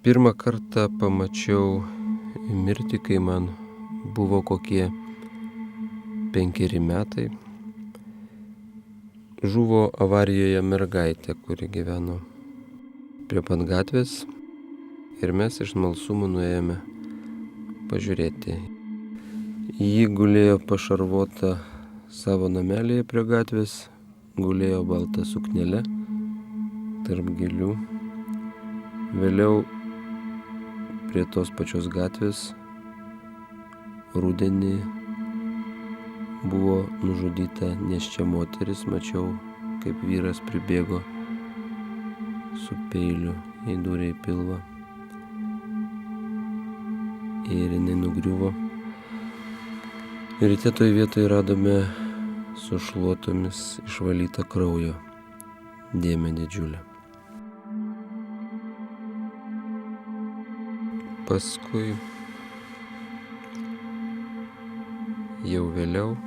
Pirmą kartą pamačiau mirtį, kai man buvo kokie 5 metai. Žuvo avarijoje mergaitė, kuri gyveno prie pat gatvės, ir mes iš smalsumo nuėjome pažiūrėti. Ji gulėjo pašarvota savo namelėje prie gatvės, gulėjo balta suknelė tarp gėlių. Vėliau prie tos pačios gatvės rudenį buvo nužudyta nėščia moteris. Mačiau, kaip vyras pribėgo su peiliu, įdūrė į pilvą ir jinai nugriuvo. Ryte toj vietoje radome su šluotomis išvalytą kraujo dėmę didžiulę. Paskui jau vėliau,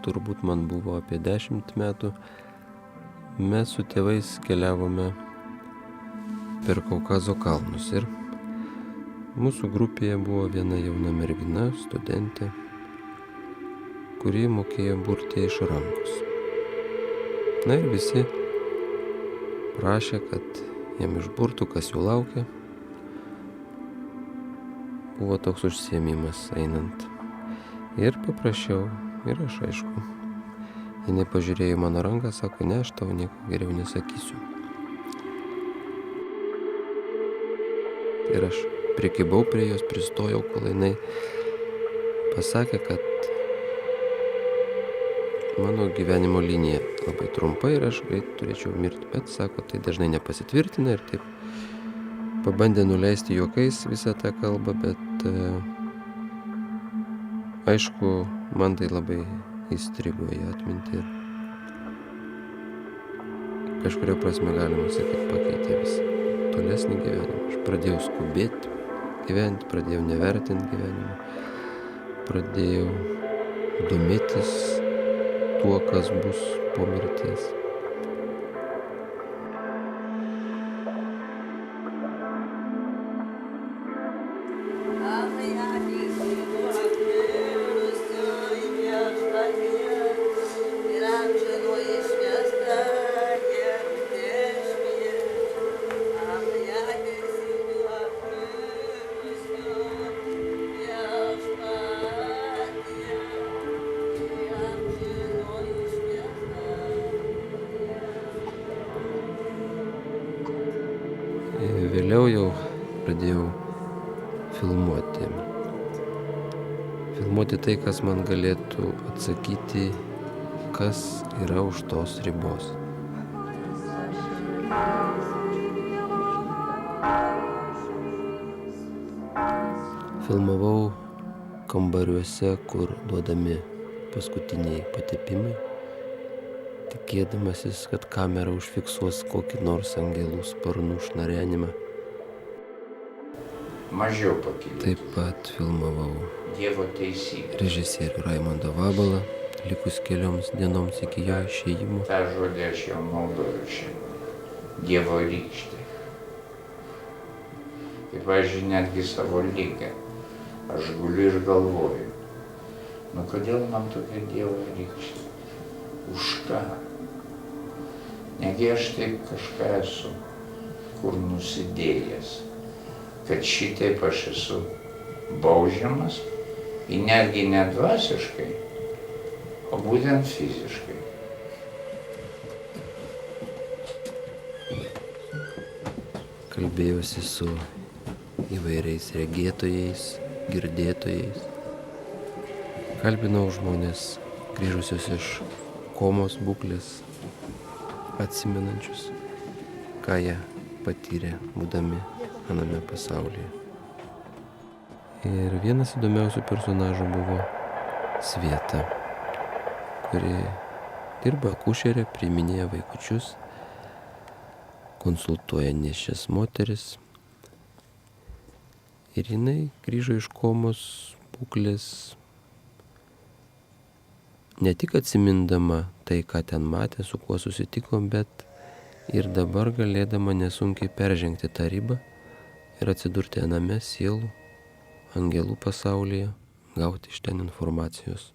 turbūt man buvo apie 10 metų, mes su tėvais keliavome per Kaukazo kalnus ir mūsų grupėje buvo viena jauna mergina, studentė, kuri mokėjo burti iš rankos. Na ir visi prašė, kad jam išburtų, kas jų laukia. Buvo toks užsiėmimas einant. Ir paprašiau, ir aš aišku. Jinai pažiūrėjo mano ranką, sako, ne, aš tau nieko geriau nesakysiu. Ir aš prikibau prie jos, pristojau, kol jinai pasakė, kad mano gyvenimo linija labai trumpa ir aš greit turėčiau mirti, bet sako, tai dažnai nepasitvirtina ir taip pabandė nuleisti juokais visą tą kalbą, bet aišku, man tai labai įstrigo į atmintį ir kažkuria prasme, galima sakyti, pakeitė visą tolesnį gyvenimą. Aš pradėjau skubėti gyventi, pradėjau nevertinti gyvenimą, pradėjau domėtis tuo, kas bus po mirties. Vėliau jau pradėjau filmuoti. Filmuoti tai, kas man galėtų atsakyti, kas yra už tos ribos. Filmavau kambariuose, kur duodami paskutiniai patepimai, tikėdamasis, kad kamera užfiksuos kokį nors angelų sparnų šnarenimą. Mažiau pakilti. Taip pat filmavau Dievo teisybė. režisierių Raimondą Vabalą, likus kelioms dienoms iki jo išėjimo. Ta žodį aš jau naudoju šiandien. Dievo rykštė. Ir pavyzdžiui, netgi savo ligą. Aš guliu ir galvoju. Kodėl man tokia Dievo rykštė? Už ką? Negi aš taip kažką esu, kur nusidėjęs, kad šitaip aš esu baudžiamas, ir netgi ne dvasiškai, o būtent fiziškai. Kalbėjausi su įvairiais regėtojais, girdėtojais. Kalbinau žmonės grįžusius iš komos būklės, atsimenančius, ką jie patyrė, būdami aname pasaulyje. Ir vienas įdomiausių personažų buvo Svieta, kuri dirba akušerė, priiminėja vaikučius, konsultuoja nėščias moteris. Ir jinai grįžo iš komos būklės ne tik atsimindama tai, ką ten matė, su kuo susitiko, bet ir dabar galėdama nesunkiai peržengti tą ribą ir atsidurti aname sielų, angelų pasaulyje, gauti iš ten informacijos.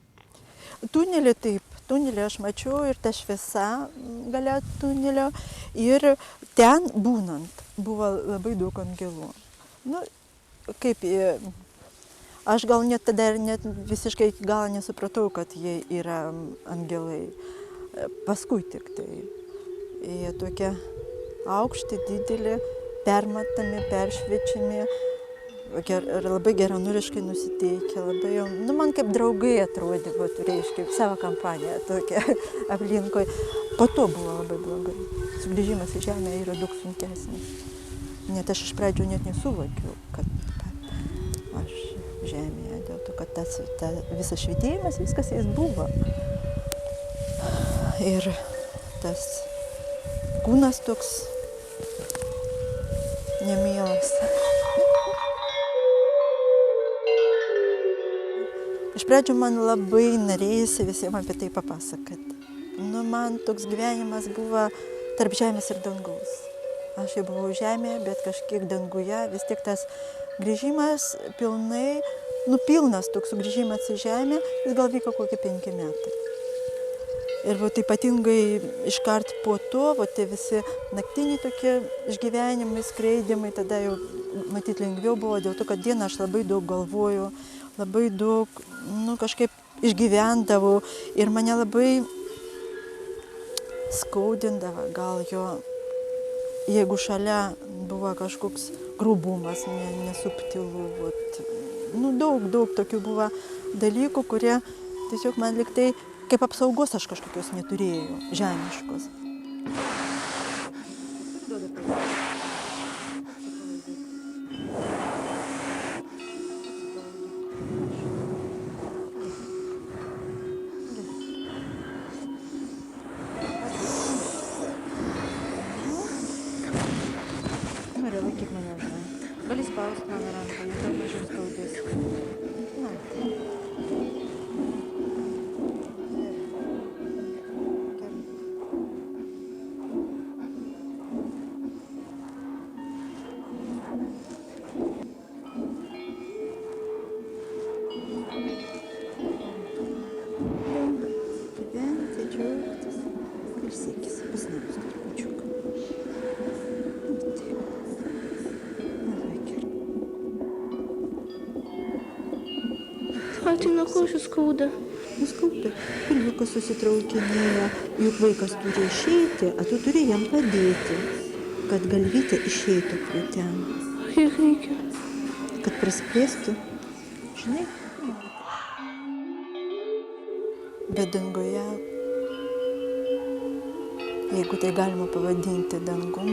Tunelį taip, tunelį aš mačiau ir ta šviesa gale tunelio ir ten būnant buvo labai daug angelų. Nu, kaip, aš gal net tada net visiškai gal nesupratau, kad jie yra angelai. Paskui tik tai. Jie tokie aukšti, dideli, permatomi, peršviečiami. Ir labai geranoriškai nusiteikę, labai jau, nu man kaip draugai atrodė, reiškia, savo kompaniją tokia aplinkoj. Po to buvo labai blogai. Sugrįžimas į žemę yra daug sunkesnis. Net aš iš pradžių net nesuvokiau, kad aš žemėje, dėl to, kad visas švytėjimas, viskas jis buvo. Ir tas kūnas toks nemielas. Iš pradžių man labai norėjusi visiems apie tai papasakoti. Nu, man toks gyvenimas buvo tarp žemės ir dangaus. Aš jau buvau žemėje, bet kažkiek danguje, vis tiek tas grįžimas pilnai, nu pilnas toks sugrįžimas į žemę, jis gal vyko kokie 5 metai. Ir ypatingai iškart po to, tie visi naktiniai tokie išgyvenimai, skraidimai, tada jau matyt lengviau buvo, dėl to, kad dieną aš labai daug galvoju, labai daug, nu, kažkaip išgyvendavau ir mane labai skaudindavo gal jo, jeigu šalia buvo kažkoks grubumas, nesubtilu. Nu, daug tokių buvo dalykų, kurie tiesiog man liktai kaip apsaugos aš kažkokios neturėjau, žemiškos. Laikyk mane, žinai. Gali spausti mano ranką, netau mažiau skaudės. Na. Gyventi, džiaugtis, ilsėkis, pasnausti trupučiuką. Tai nuo ko skauda? Skauda. Pilvukas susitraukinėja, juk vaikas turi išeiti, o tu turi jam padėti, kad galvytė išeitų pro ten. Kiek reikia? Kad prasiplėstų. Žinai? Bet dangoje, jeigu tai galima pavadinti dangum,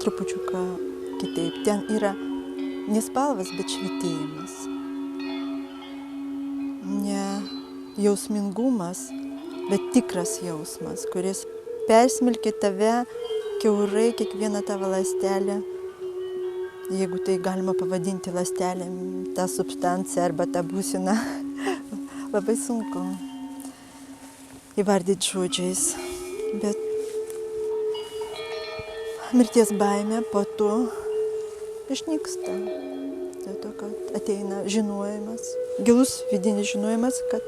trupučiuką kitaip. Ten yra nespalvas, bet švytėjimas. Ne jausmingumas, bet tikras jausmas, kuris persmelkia tave kiaurai, kiekvieną tavo ląstelę. Jeigu tai galima pavadinti ląstelėm, tą substanciją arba tą būseną, labai sunku įvardyti žodžiais. Bet mirties baimė po to išnyksta. Dėl to, kad ateina žinojimas, gilus vidinis žinojimas, kad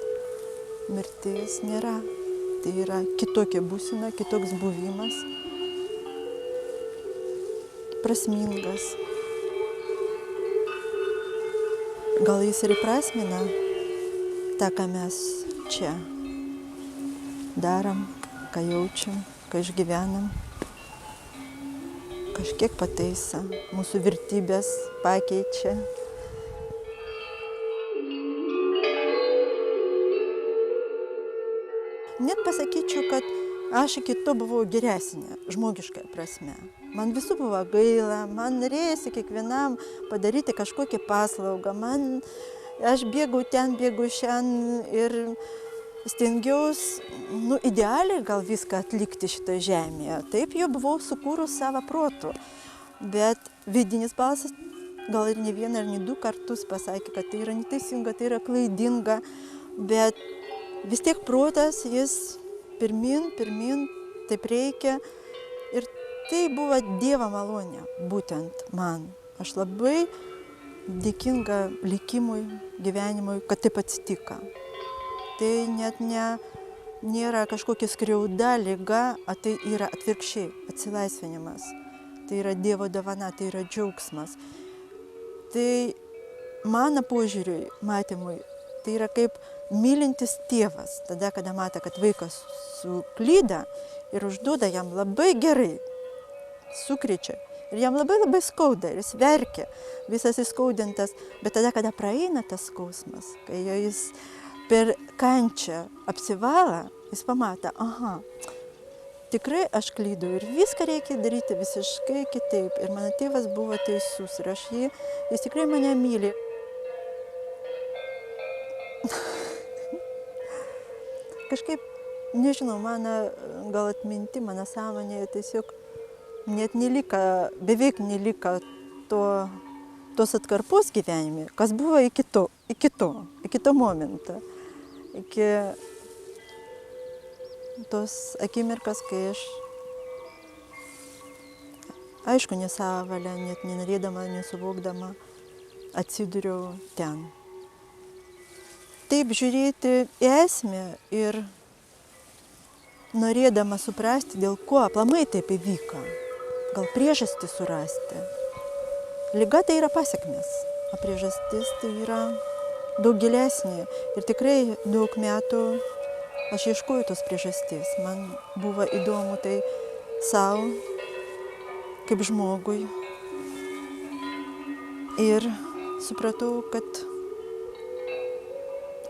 mirtis nėra. Tai yra kitokia būsena, kitoks buvimas, prasmingas. Gal jis ir įprasmina tą, ką mes čia darom, ką jaučiam, ką išgyvenam. Kažkiek pataiso, mūsų vertybės pakeičia. Net pasakyčiau, kad aš iki to buvau geresnė, žmogiškai prasme. Man visų buvo gaila, man norėjosi kiekvienam padaryti kažkokią paslaugą. Aš bėgau ten, bėgau šiandien ir stengiausi, idealiai gal viską atlikti šitoje žemėje. Taip jau buvau sukūrus savo protu. Bet vidinis balsas gal ir ne vieną, ir ne 2 kartus pasakė, kad tai yra neteisinga, tai yra klaidinga. Bet vis tiek protas, jis pirmin, taip reikia. Ir Tai buvo Dievo malonė, būtent man. Aš labai dėkinga likimui, gyvenimui, kad taip atsitiko. Tai net nėra kažkokia skriauda, liga, o tai yra atvirkščiai, atsilaisvinimas. Tai yra Dievo dovana, tai yra džiaugsmas. Tai mano požiūriui, matymui, tai yra kaip mylintis tėvas. Tada, kada mato, kad vaikas suklyda ir užduoda jam labai gerai, sukrečia. Ir jam labai skauda, ir jis verkia, visas įskaudintas. Bet tada, kada praeina tas skausmas, kai jis per kančią apsivalą, jis pamato, aha, tikrai aš klydau ir viską reikia daryti visiškai kitaip. Ir mano tėvas buvo teisus ir jis tikrai mane myli. Kažkaip, nežinau, mano gal atminti, mano sąmonėje tiesiog net beveik nelika tos atkarpos gyvenime, kas buvo iki to momento. Iki tos akimirkas, kai aš, aišku, ne savo valia, net nenorėdama, nesuvokdama, atsidūriau ten. Taip žiūrėti į esmę ir norėdama suprasti, dėl ko aplamai taip įvyko, gal priežastį surasti. Liga tai yra pasekmės, o priežastis tai yra daug gilesnė. Ir tikrai daug metų aš ieškojau tos priežasties. Man buvo įdomu tai savo, kaip žmogui. Ir supratau, kad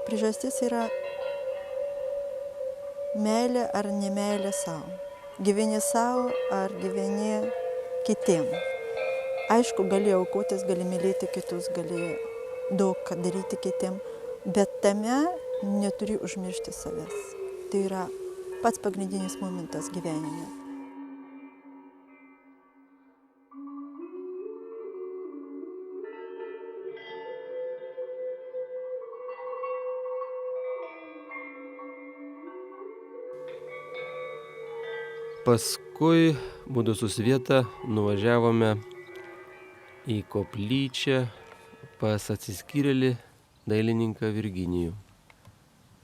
priežastis yra meilė ar nemeilė savo. Gyveni savo ar gyveni kitiem. Aišku, gali aukotis, gali mylėti kitus, gali daug ką daryti kitiem, bet tame neturi užmiršti savęs. Tai yra pats pagrindinis momentas gyvenime. Paskui, būdu su Svieta, nuvažiavome į koplyčią pas atsiskyrėlį dailininką Virginijų,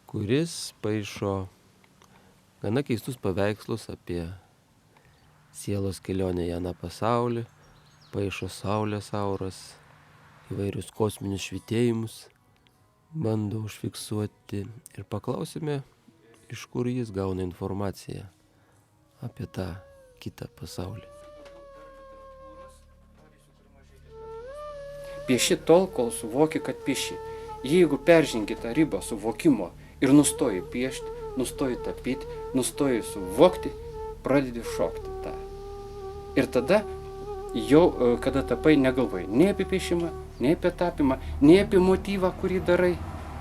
kuris paišo gana keistus paveikslus apie sielos kelionę į aną pasaulį, paišo saulės auras, įvairius kosminius švytėjimus, bando užfiksuoti ir paklausėme, iš kur jis gauna informaciją apie tą kitą pasaulį. Pieši tol, kol suvoki, kad pieši. Jeigu peržengi tą ribą suvokimo ir nustoji piešti, nustoji tapyti, nustoji suvokti, pradedi šokti tą. Ir tada jau, kada tapai, negalvoji nei apie piešimą, nei apie tapimą, nei apie motyvą, kurį darai.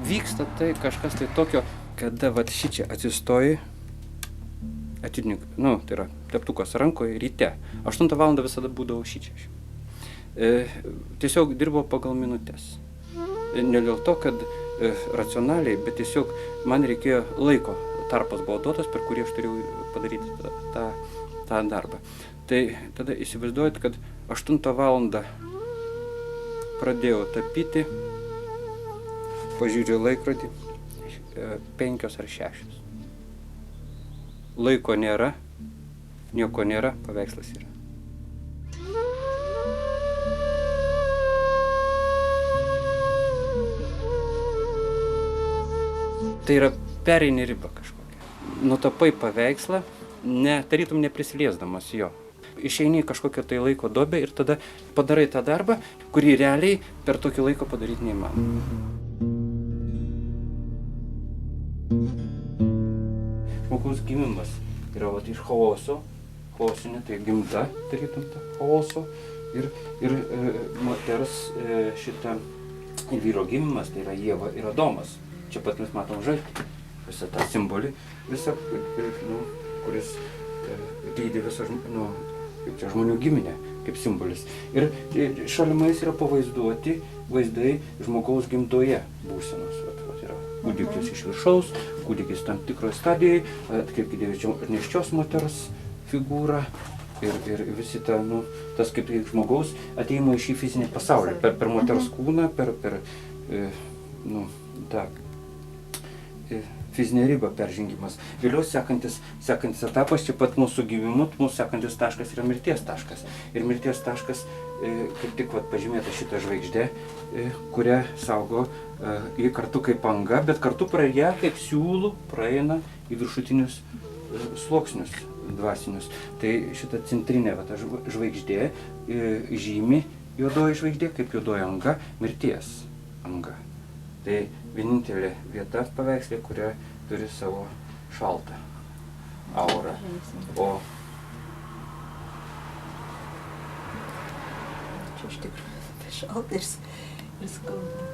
Vyksta tai kažkas tai tokio, kada vat šičia atsistoji, tai yra teptukas rankoje ryte. 8 valandą visada būdavo šičia. Tiesiog dirbo pagal minutės. Ne dėl to, kad racionaliai, bet tiesiog man reikėjo laiko. Tarpas buvo duotas, per kurį aš turėjau padaryti tą darbą. Tai tada įsivaizduojat, kad 8 valandą pradėjau tapyti, pažiūrėjau laikrodį, 5 ar 6. Laiko nėra, nieko nėra, paveikslas yra. Tai yra pereini ribą kažkokią. Nutapai paveikslą, tarytum neprisiliesdamas jo. Išeini į kažkokią tai laiko duobę ir tada padarai tą darbą, kurį realiai per tokį laiko padaryti neįmanoma. Žmogaus gimimas yra iš chaoso, chaosinė, tai gimta, tarytum ta chaoso, ir moters šitą vyro gimimas, tai yra Ieva ir Adomas. Čia pat mes matom žaltį, visą tą simbolį, visą, kuris lydi visą žmonių giminę, kaip simbolis. Ir šalimais yra pavaizduoti vaizdai žmogaus gimtoje būsenos. Yra kūdikis iš viršaus, kūdikis tam tikroje stadijoje, atkreipkite nėščios moters figūrą, ir visi ta, nu, tas kaip žmogaus ateimo į šį fizinį pasaulį, per moters kūną, per nu, tą fizinę ribą peržengimas. Vėliau sekantis etapas, čia pat mūsų gyvimu, mūsų sekantis taškas yra mirties taškas. Ir mirties taškas, kaip tik pažymėta šita žvaigždė, kurią saugo jį kartu kaip anga, bet kartu praėję kaip siūlų praeina į viršutinius sluoksnius dvasinius. Tai šita centrinė žvaigždė žymi juodoji žvaigždė kaip juodoji anga, mirties anga. Tai vienintelė vieta paveikslė, kuria turi savo šaltą aurą. O čia iš tikrųjų šalta ir skauda.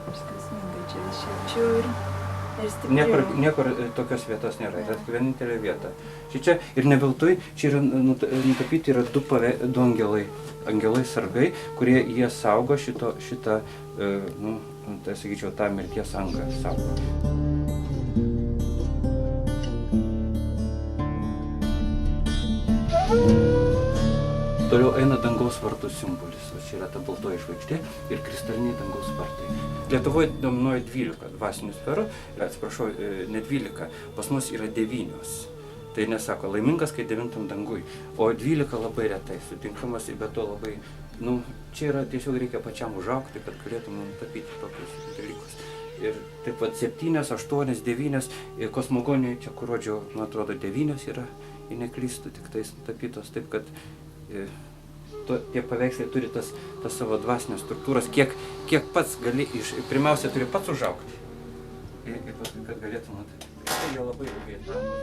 Ir skausminga čia vis šilčiau ir stipriau. Niekur tokios vietos nėra, tai vienintelė vieta. Čia ir ne veltui, čia yra nutapyti yra du angelai sargai, kurie jie saugo šitą tai sakyčiau, tą mirties angą saugo. Toliau eina dangaus vartų simbolis. Čia yra ta baltoji žvaigždė ir kristaliniai dangaus vartai. Lietuvoje dominuoja 12 dvasinių sferų, atsiprašau, ne 12, pas mus yra 9. Tai nesako laimingas, kai 9 dangui, o 12 labai retai sutinkamas, bet to labai, čia yra tiesiog reikia pačiam užaugti, kad galėtum tapyti tokius dalykus. Ir taip pat 7, 8, 9, kosmogonijoje, čia kur rodžiau, man atrodo, 9 yra, jei neklystų, tik tais tapytos, taip kad tie paveikslai turi tas savo dvasinės struktūras, kiek pats gali, pirmiausia turi pats užaugti, ir paskui, kad galėtum matyti. Tai jie labai ilgai atramos.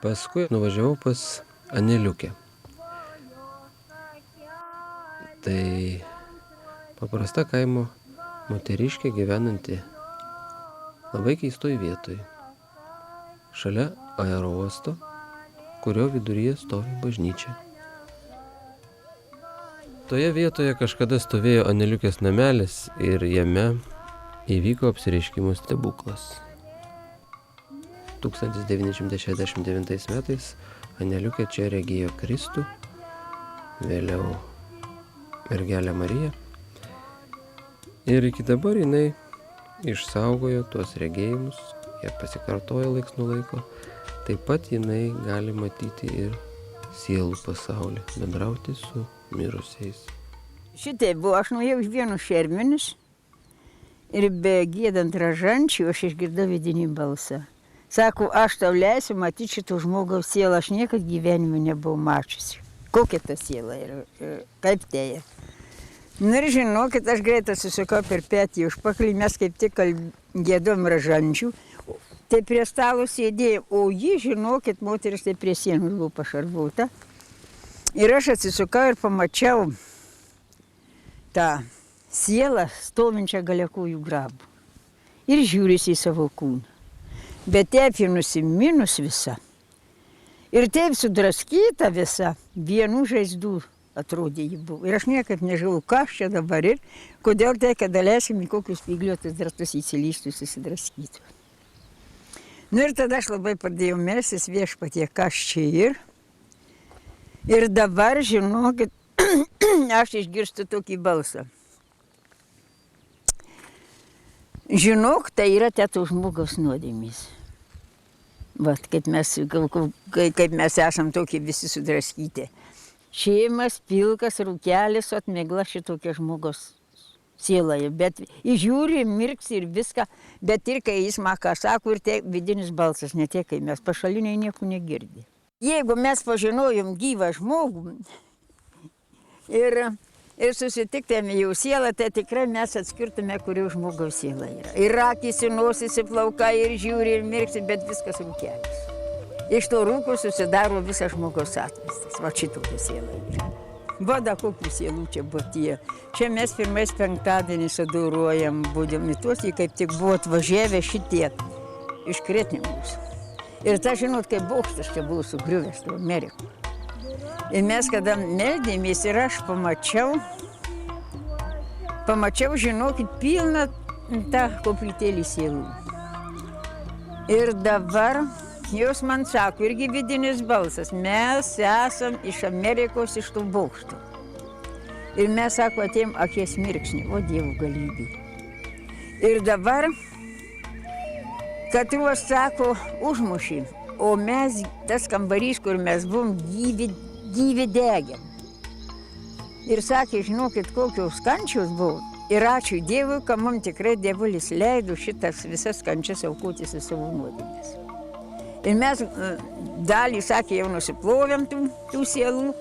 Paskui nuvažiavau pas Aneliukę. Tai paprasta kaimo moteriškė gyvenanti labai keistoj vietoj. Šalia aerouosto, kurio viduryje stovi bažnyčia. Toje vietoje kažkada stovėjo Aneliukės namelis ir jame įvyko apsireiškimo stebuklas. 1969 metais Aneliukė čia regėjo Kristų, vėliau mergelę Mariją. Ir iki dabar jinai išsaugojo tuos regėjimus, jie pasikartoja laiks nuo laiko. Taip pat jinai gali matyti ir sielų pasaulį, bendrauti su mirusiais. Šitaip buvo, aš nuėjau iš vienus šermenis ir be giedant ražančių aš išgirdau vidinį balsą. Sako, aš tau leisiu matyti šito žmogaus sielą, aš niekad gyvenime nebuvau mačiusi. Kokia ta siela ir kaip tai yra. Ir žinokit, aš greitai susukau per petį užpakalį, mes kaip tik giedom ražančių, tai prie stalo sėdėjom, o ji, žinokit, moteris tai prie sienos buvo pašarvota. Ir aš atsisukau ir pamačiau tą sielą stovinčią gale kojų grabų. Ir žiūrisi į savo kūną. Bet taip ir nusiminus visa. Ir taip sudraskyta visa, vienų žaizdų atrodė ji buvo. Ir aš niekaip nežinau, kas čia dabar ir kodėl tai, kad dalesim į kokius spygliuotus dratus įsilystus įsidraskytų. Ir tada aš labai pradėjau melstis Viešpatie, kas čia ir. Ir dabar, žinokit, aš išgirstu tokį balsą. Žinok, tai yra teto žmogaus nuodėmės. Vat, kaip mes esam tokie visi sudraskyti. Šeimas, pilkas, rūkelis, atmigla šitokia žmogaus sieloje. Bet žiūri, mirksi ir viską, bet ir kai jis man ką sako, ir tai vidinis balsas, ne tiek, kai mes pašaliniai nieko negirdi. Jeigu mes pažinojom gyvą žmogų ir susitiktėme jau sielą, tai tikrai mes atskirtume, kurio žmogaus siela yra. Ir akys, ir nosis, ir plaukai, ir žiūri, ir mirksi, bet viskas rūkelis. Iš to rūko susidaro visas žmogaus atvaizdas. Va šitokia siela yra. Vada, kokių sielų čia buvo tie. Čia mes pirmais penktadienį adorojam, būdėm į tuos, jie kaip tik buvo atvažiavę šitie iš Kretingos. Ir ta, žinot, kaip bokštas čia buvo sugriuvęs, to Amerikų. Ir mes, kada meldėmės, ir aš pamačiau, žinokit, pilną tą koplytėlį sielų. Ir dabar jos man sako, irgi vidinis balsas, mes esam iš Amerikos, iš tų bokštų. Ir mes, sako, atėjom akies mirksnį, o Dievo galybė. Ir dabar, kad juos, sako, užmušė, o mes, tas kambarys, kur mes buvom, gyvi degėm. Ir sakė, žinokit, kokios kančios buvo. Ir ačiū Dievui, kad mums tikrai Dievulis leido šitas visas kančias aukoti su savo nuodėmės. Ir mes dalį, sakė, jau nusiplovėm tų sielų.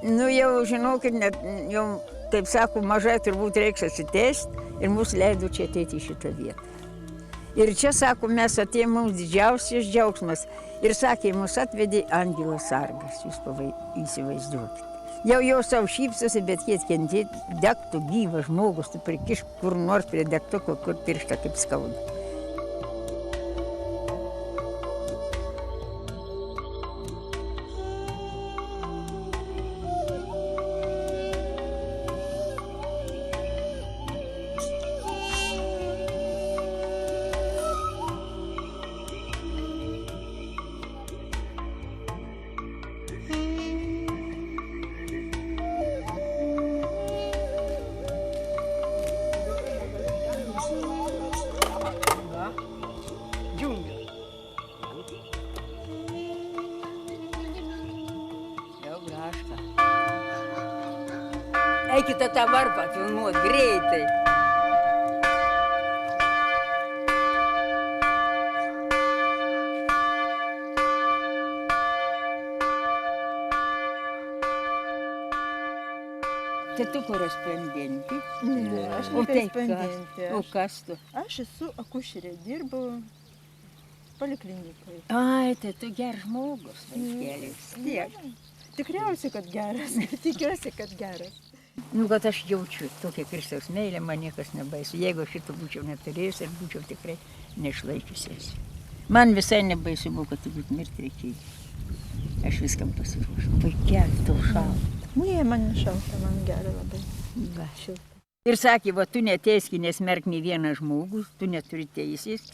Nu jau, žinokit, net, jau, taip sako, mažai turbūt reiks atsiteisti ir mus leido čia ateiti į šitą vietą. Ir čia, sako, mes atėjom, mums didžiausias džiaugsmas. Ir sakė, mus atvedė angelas sargas, jūs įsivaizduokit. Jau savo šypsosi, bet kiek kentėti, degtų gyvas žmogus, tu prikišk kur nors prie degtuko, kur pirštą kaip skauda. Eikite tą varpą filmuot greitai. Tai tu korespondentė? Ne, aš O ne tai korespondentė. O kas tu? Aš esu akušerė, dirbu poliklinikoje. Ai, tai tu geras žmogus, vaikėlis. Tiek. Tikriausiai, kad geras. Tikiuosi, kad geras. Nu, kad aš jaučiu tokią Kristaus meilę, man niekas nebaisu. Jeigu aš šito būčiau neturėjus, aš būčiau tikrai neišlaikiusiais. Man visai nebaisu buvo, kad turbūt mirti reikėjo. Aš viskam pasiruošiu. Vaikeli, tau šalta. Ne, man nešalta, man gera labai. Va. Šilta. Ir sakė, va, tu neteiski nesmerk nei vieną žmogų, tu neturi teisės.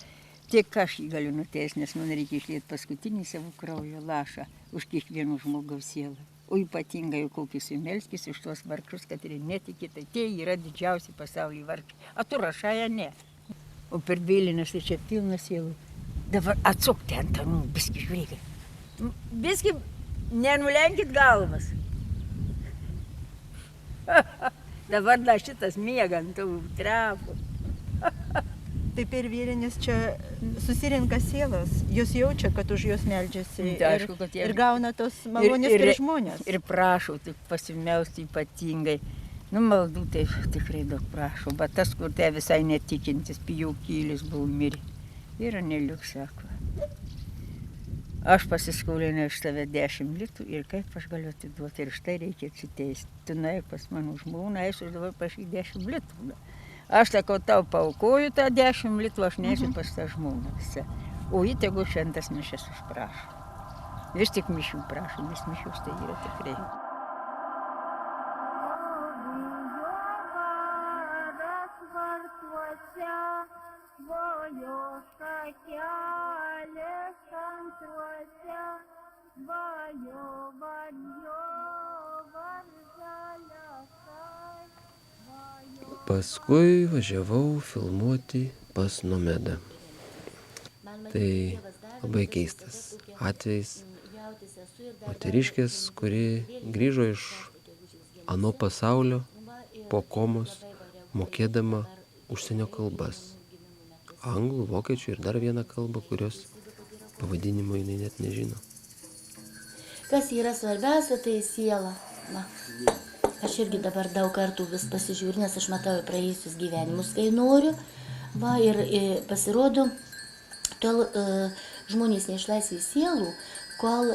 Tik aš jį galiu nuteisti, nes man reikia išlieti paskutinį savo kraujo lašą už kiekvieno žmogaus sielą. O ypatingai kokius įmelskis iš tuos vargšus, kad ir netikit, tai tie yra didžiausi pasaulyje vargšai. O tu rašaja ne. O per vėlinės tai čia pilnas sielų. Dabar atsuk ten, nu, biski žiūrėkit. Biski nenulenkit galvas. Dabar da šitas miegant trapu. Tai per vėlinės čia susirenka sielas, jos jaučia, kad už jos meldžiasi Aišku, kad jie- ir gauna tos malonės prieš žmonės. Ir prašau, tik pasimelsti ypatingai. Nu, maldų tai tikrai daug prašau, bet tas, kur tai visai netikintis, pijaukylis buvo mirė. Ir neliuk, sako. Aš pasiskolinau iš tave 10 litų ir kaip aš galiu atiduoti, ir štai reikia atsiteisti. Tu nueik pas mano žmoną, eisiu dabar prašyti 10 litų. Aš sakau, tau paukoju tą 10 litų, aš neisiu pas tą žmoną visą. O jį tegu šventas mišias užprašo. Vis tik mišių prašo, nes mišius tai yra tikrai. Paskui važiavau filmuoti pas Nomedą. Tai labai keistas atvejis. Moteriškės, kuri grįžo iš ano pasaulio po komos, mokėdama užsienio kalbas. Anglų, vokiečių ir dar vieną kalbą, kurios pavadinimo jinai net nežino. Kas yra svarbiausia, tai siela. Na, aš irgi dabar daug kartų vis pasižiūriu, nes aš matau praėjusius gyvenimus, kai noriu. Va, ir pasirodo, tol žmonės neišlaisvė sielų, kol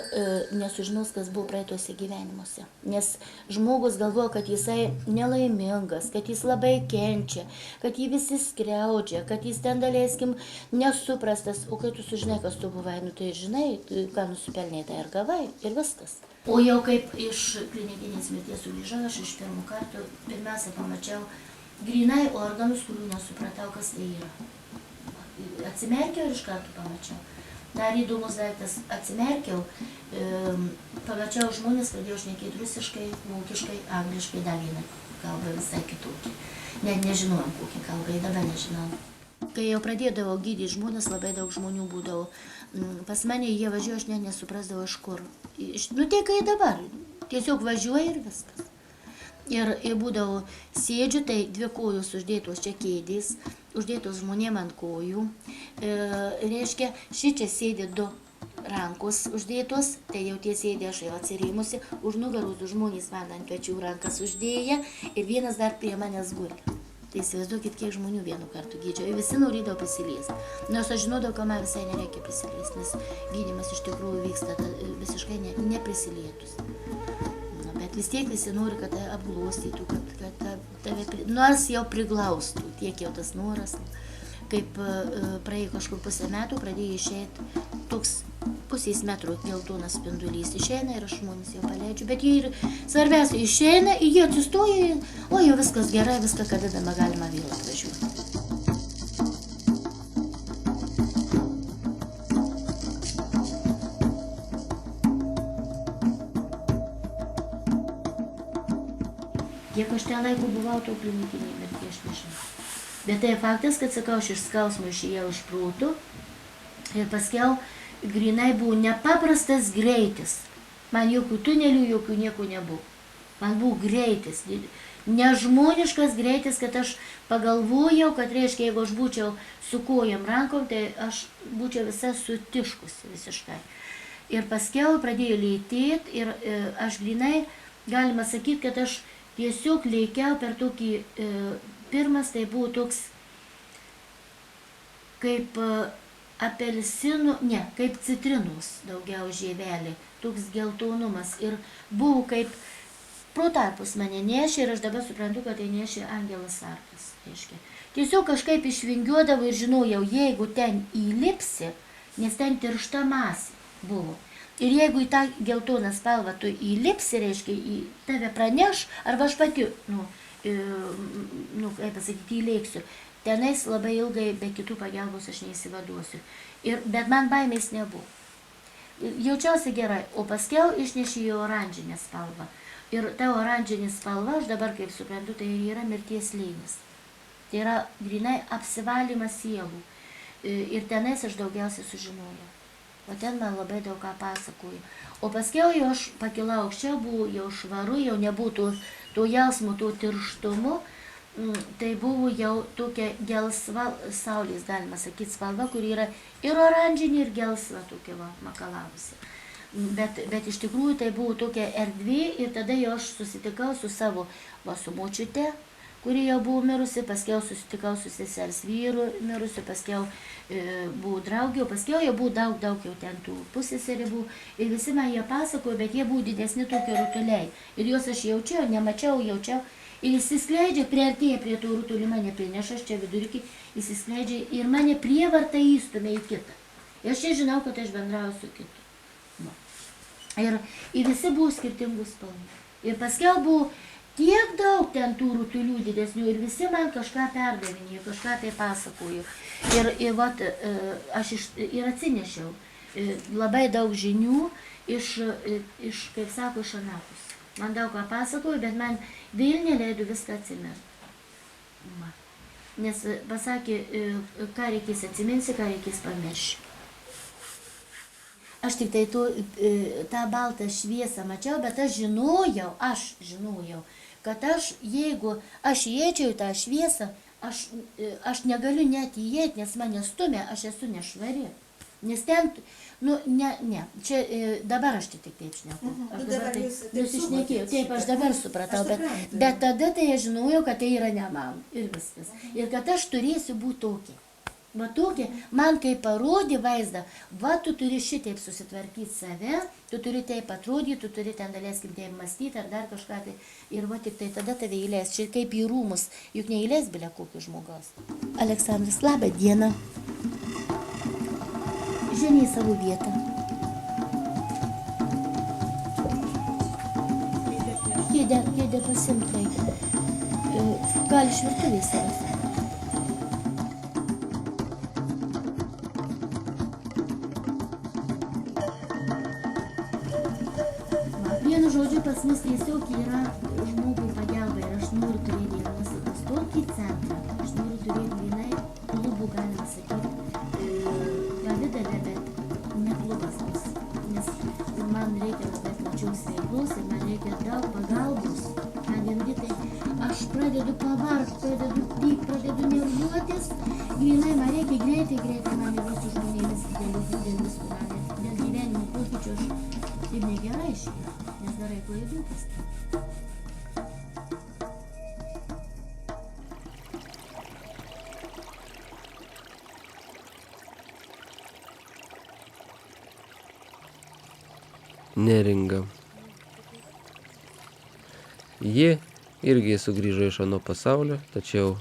nesužinos, kas buvo praeituose gyvenimuose. Nes žmogus galvoja, kad jisai nelaimingas, kad jis labai kenčia, kad jį visi skriaudžia, kad jis ten, daleiskim, nesuprastas. O kai tu sužinai, kas tu buvai, nu tai žinai, ką nusipelnėjai, tai ir gavai, ir viskas. O jau kaip iš klinikinės mirties sugrįžau, aš iš pirmų kartų pirmiausia pamačiau grynai organus, kurių nesupratau, kas tai yra. Atsimerkiau ir iš karto pamačiau. Dar įdomus daiktas, atsimerkiau, pamačiau žmonės, pradėjau šnekėti rusiškai, vokiškai, angliškai, dar vieną kalbą visai kitokį. Net nežinojom, kokį kalbą, dabar nežinau. Kai jau pradėdavau gydyti žmonės, labai daug žmonių būdavo. Pas mane jie važiuoja, aš net nesuprasdavau iš kur. Nu tai kai dabar, tiesiog važiuoja ir viskas. Ir būdavo sėdžiu, tai 2 kojos uždėtos čia kėdės, uždėtos žmonėm ant kojų. Reiškia, šičia sėdė 2 rankos uždėtos, tai jau tie sėdė aš jau atsirėmusi, už nugaros 2 žmonės man ant pečių rankas uždėję ir vienas dar prie manęs guli. Tai įsivaizduokit, kiek žmonių vienu kartu gydžiau. Ir visi norėdavo prisiliesti. Nors aš žinodavau, kad man visai nereikia prisiliesti, nes gydymas iš tikrųjų vyksta visiškai neprisilietus. Bet vis tiek visi nori, kad tai apglostytų, kad tave, nors jau priglaustų, tiek jau tas noras. Kaip praėjo kažkur 1,5 metų, pradėjo išeiti toks 0,5 metro geltonas spindulys. Išeina ir aš žmonės jau paleidžiu, bet jie ir svarbiausia išeina, ir jie atsistoja, o jau viskas gerai, viską kada galima vėl atvažiuoti. Kiek aš ten laiko buvau, to klinikinėje mirtyje, aš nežinau. Bet tai faktas, kad, sakau, aš iš skausmo išėjau iš proto ir paskiau grynai buvo nepaprastas greitis. Man jokių tunelių, jokių nieko nebuvo. Man buvo greitis, nežmoniškas greitis, kad aš pagalvojau, kad reiškia, jeigu aš būčiau su kojom rankom, tai aš būčiau visa sutiškusi visiškai. Ir paskiau pradėjo lėtėti ir aš grynai, galima sakyti, kad aš tiesiog lėkiau per tokį, pirmas tai buvo toks kaip apelsinų, ne, kaip citrinos daugiau žievelė, toks geltonumas. Ir buvo kaip pro tarpus mane nešė ir aš dabar suprantu, kad tai nešė angelas sargas. Tiesiog kažkaip išvingiuodavau ir žinojau, jeigu ten įlipsi, nes ten tiršta masė buvo. Ir jeigu į tą geltoną spalvą tu įlipsi, reiškia, į tave praneš, arba aš pati, kaip pasakyti, įlėksiu. Tenais labai ilgai be kitų pagalbos aš neįsivaduosiu. Bet man baimės nebuvo. Jaučiausi gerai, o paskiau išnešė į oranžinę spalvą. Ir ta oranžinė spalva, aš dabar kaip suprantu, tai yra mirties slėnis. Tai yra grynai apsivalymas sielų. Ir tenais aš daugiausiai sužinojau. O ten man labai daug ką pasakoju. O paskiau jau aš pakilau aukščiau, buvo jau švaru, jau nebūtų to jausmo, to tirštumu. Tai buvo jau tokia gelsva, saulės, galima sakyti, spalva, kur yra ir oranžinė, ir gelsva tokia makalavusi. Bet iš tikrųjų tai buvo tokia erdvė ir tada jau aš susitikau su savo su močiute, kuri jau buvo mirusi, paskiau susitikau su sesers vyru mirusi, paskiau buvo draugė, paskiau jau buvo daug jau ten tų pusseserį buvo. Ir visi man jie pasakojo, bet jie buvo didesni tokie rutuliai. Ir juos aš jaučiau, nemačiau, jaučiau. Ir įsiskleidžia, priartėja prie tų rutulių, mane prineša, aš čia vidurikį, įsiskleidžia ir mane prievarta įstumia į kitą. Ir aš čia žinau, kad aš bendrauju su kitu. Ir visi buvo skirtingų spalvų. Ir paskiau buvo tiek daug ten tų rutulių didesnių ir visi man kažką perdavinėjo, kažką tai pasakojo. Aš ir atsinešiau labai daug žinių iš, kaip sako, iš anapus. Man daug ką pasakojo, bet man vėl neleido viską atsiminti. Nes pasakė, ką reikės atsiminsi, ką reikės pamiršti. Aš tik tai tą baltą šviesą mačiau, bet aš žinojau, kad jeigu aš įeičiau į tą šviesą, aš negaliu net įeiti, nes mane stumia, aš esu nešvari. Nes ten, čia dabar aš tik taip šneku. Aš dabar nusišnekėjau, taip aš dabar supratau, bet tada tai aš žinojau, kad tai yra ne man ir viskas. Ir kad aš turėsiu būti tokia. Va tokia, man kai parodė vaizdą, va tu turi šitaip susitvarkyti save, tu turi taip atrodyti, tu turi ten daleiskim taip mąstyti ar dar kažką tai. Ir va tik tai tada tave įleis, čia kaip į rūmus, juk neįleis bilia kokio žmogaus. Aleksandras, labą dieną. Žemė į savo vietą. Kėdė pasimtai. Gal iš virtuvės savęs. Vienu žodžiu, pas mus tiesiog yra žmogui pagalba ir aš noriu turėti nuostabus tokį centrą. Aš noriu turėti vienai klubų, galima sakyti, pavidalę, bet ne klubas bus. Nes man reikia labai plačios veiklos ir man reikia daug pagalbos. Kadangi tai aš pradedu pavargt, pradedu pykt, pradedu nervuotis. Grinai man reikia greitai man yra su žmonėmis didelius planės. Dėl gyvenimo pokyčių aš taip negerai šiandien. Nes darai klaidų paskui. Neringa. Ji irgi sugrįžo iš ano pasaulio, tačiau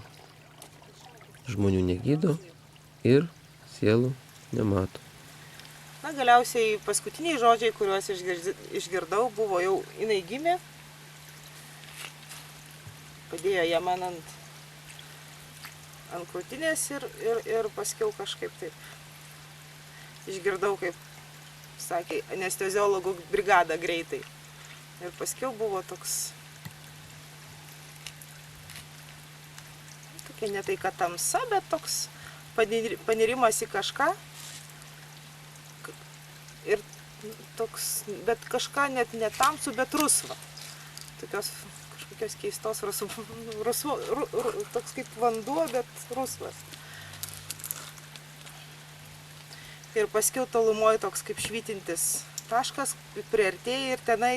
žmonių negydo ir sielų nemato. Na, galiausiai paskutiniai žodžiai, kuriuos išgirdau, buvo jau jinai gimė, padėjo ją man ant krūtinės ir paskiau kažkaip taip. Išgirdau, kaip sakė, anesteziologų brigada greitai. Ir paskiau buvo toks, tokia ne tai, kad tamsa, bet toks panirimas į kažką. Ir toks, bet kažką net ne tamsų, bet rusva. Tokios kažkokios keistos toks kaip vanduo, bet rusvas. Ir paskiau tolumoje toks kaip švytintis taškas, priartėja ir tenai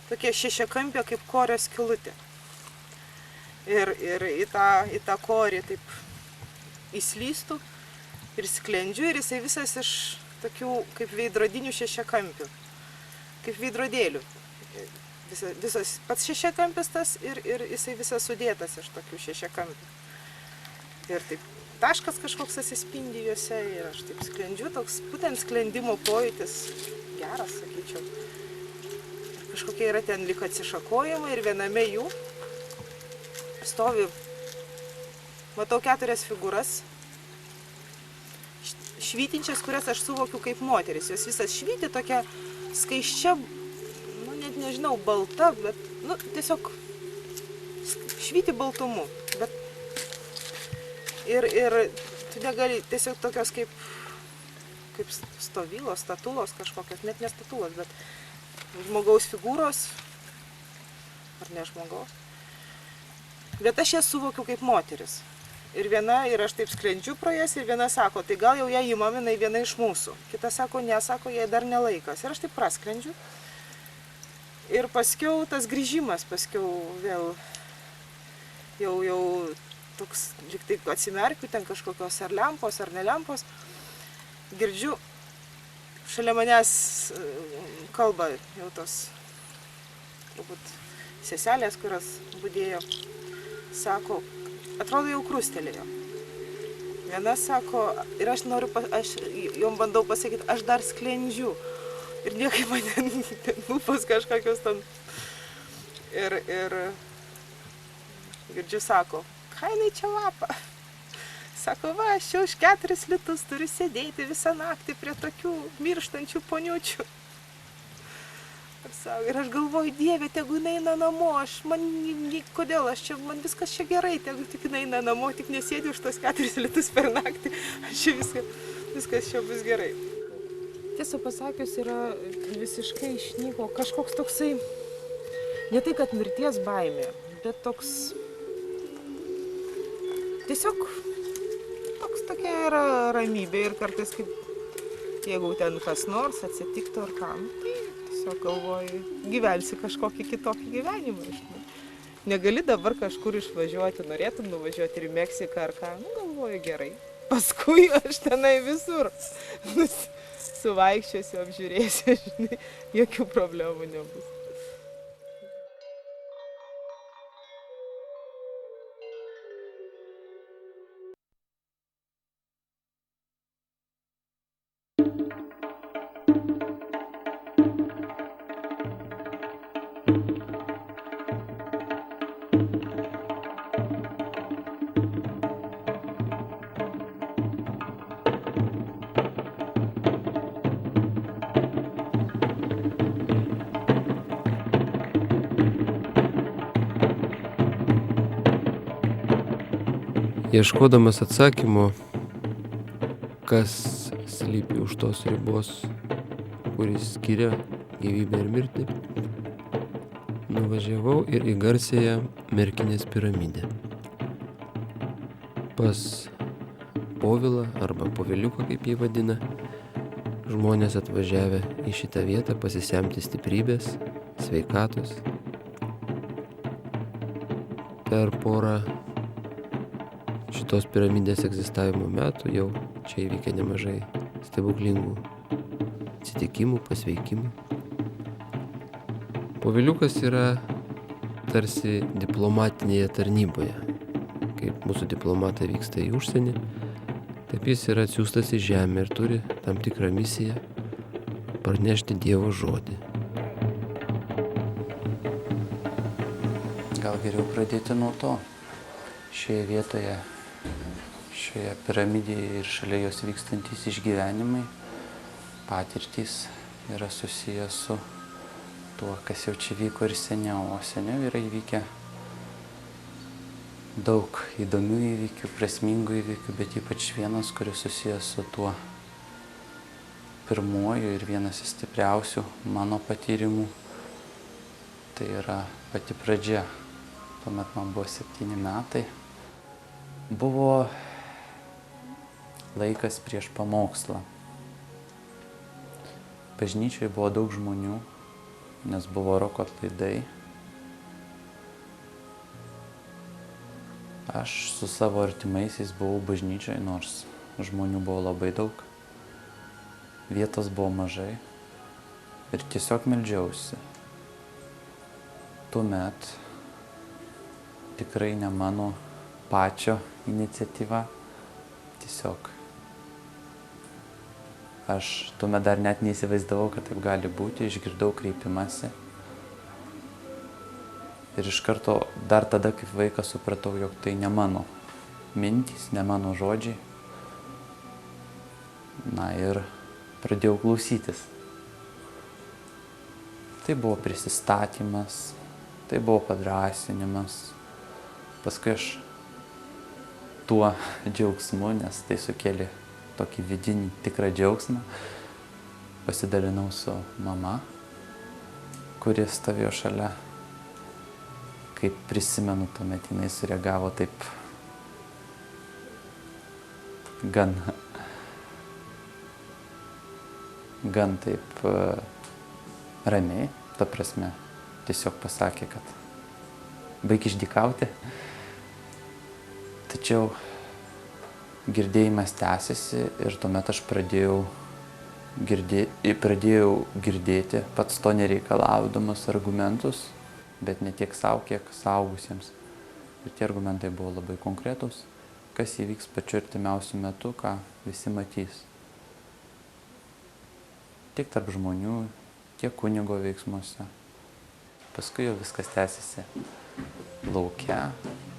tokia šešiakampė kaip korio skylutė. Ir į tą korį taip įslystų ir sklendžiu ir jisai visas iš tokių kaip veidrodinių šešiakampių, kaip veidrodėlių. Visas pats šešiakampis tas ir jisai visas sudėtas iš tokių šešiakampių. Ir taip taškas kažkoks atsispindi juose ir aš taip sklendžiu, toks būtent sklendimo pojūtis geras, sakyčiau. Ir kažkokie yra ten lyg atsišakojimai ir viename jų stovi, matau 4 figūras, švytinčias, kurias aš suvokiu kaip moteris. Jos visas švyti tokia skaiščia, net nežinau, balta, bet, tiesiog švyti baltumu. Bet ir tu negali, tiesiog tokios kaip stovylos, statulos kažkokios, net ne statulos, bet žmogaus figūros, ar ne žmogaus. Bet aš jas suvokiu kaip moteris. Ir aš taip sklendžiu pro jas ir viena sako, tai gal jau ją įmam, jinai viena iš mūsų. Kita sako, ne, sako, jai dar nelaikas. Ir aš taip prasklendžiu. Ir paskiau tas grįžimas, paskiau vėl jau toks, lyg taip atsimerkiu, ten kažkokios ar lempos, ar nelempos. Girdžiu, šalia manęs kalba jau tos, turbūt, seselės, kurios budėjo, sako, atrodo jau krustelėjo. Viena sako, ir aš jom bandau pasakyti, aš dar sklendžiu. Ir niekai man lūpos kažkokios ten. Ir girdžiu, sako, ką jinai čia vapa? Sako, va, aš jau už 4 litus turiu sėdėti visą naktį prie tokių mirštančių poniučių. Ir aš galvoju, Dieve, tegu jinai eina namo, kodėl, man viskas čia gerai, tegu tik jinai eina namo, tik nesėdžiu už tos 4 litus per naktį, viskas čia bus gerai. Tiesą pasakius, yra visiškai išnyko kažkoks toksai, ne tai, kad mirties baimė, bet toks, tiesiog tokia yra ramybė ir kartais kaip, jeigu ten kas nors atsitiktų ar kam, tai tiesiog galvoju, gyvensi kažkokį kitokį gyvenimą. Negali dabar kažkur išvažiuoti, norėtum nuvažiuoti ir į Meksiką ar ką, galvoju gerai. paskui aš tenai visur suvaikščiosiu, apžiūrėsiu, žinai, jokių problemų nebus. Ieškodamas atsakymo, kas slypi už tos ribos, kuris skiria gyvybę ir mirtį, nuvažiavau ir į garsėją Merkinės piramidę. Pas Povilą arba Poviliuką, kaip jį vadina, žmonės atvažiavę į šitą vietą pasisemti stiprybės, sveikatos. Per porą šitos piramidės egzistavimo metų jau čia įvykę nemažai stebuklingų atsitikimų, pasveikimų. Poviliukas yra tarsi diplomatinėje tarnyboje. Kaip mūsų diplomatai vyksta į užsienį, taip jis yra atsiųstas į žemę ir turi tam tikrą misiją parnešti Dievo žodį. Gal geriau pradėti nuo to. Šioje vietoje, šioje piramidėje ir šalia jos vykstantys išgyvenimai, patirtys yra susijęs su tuo, kas jau čia vyko ir seniau. O seniau yra įvykę daug įdomių įvykių, prasmingų įvykių, bet ypač vienas, kuris susijęs su tuo pirmuoju ir vienas iš stipriausių mano patyrimų. Tai yra pati pradžia. Tuomet man buvo 7 metai. Buvo laikas prieš pamokslą. Bažnyčioje buvo daug žmonių, nes buvo roko atlaidai. Aš su savo artimaisiais buvau bažnyčioje, nors žmonių buvo labai daug. Vietos buvo mažai ir tiesiog meldžiausi. Tuomet tikrai ne mano pačio iniciatyva, tiesiog aš tuomet dar net neįsivaizdavau, kad taip gali būti, išgirdau kreipimąsi ir iš karto dar tada kaip vaikas supratau, jog tai ne mano mintys, ne mano žodžiai. Na ir pradėjau klausytis. Tai buvo prisistatymas, tai buvo padrąsinimas. Paskui aš tuo džiaugsmu, nes tai sukėlė tokį vidinį tikrą džiaugsmą, pasidalinau su mama, kuri stovėjo šalia. Kaip prisimenu, tuomet jinai sureagavo taip gan taip ramiai, ta prasme, tiesiog pasakė, kad baik išdykauti. Tačiau girdėjimas tęsiasi ir tuomet aš pradėjau girdėti pats to nereikalaudamas argumentus, bet ne tiek savo, kiek suaugusiems. Ir tie argumentai buvo labai konkretūs, kas įvyks pačiu artimiausiu metu, ką visi matys. Tiek tarp žmonių, tiek kunigo veiksmuose. Paskui jau viskas tęsiasi lauke.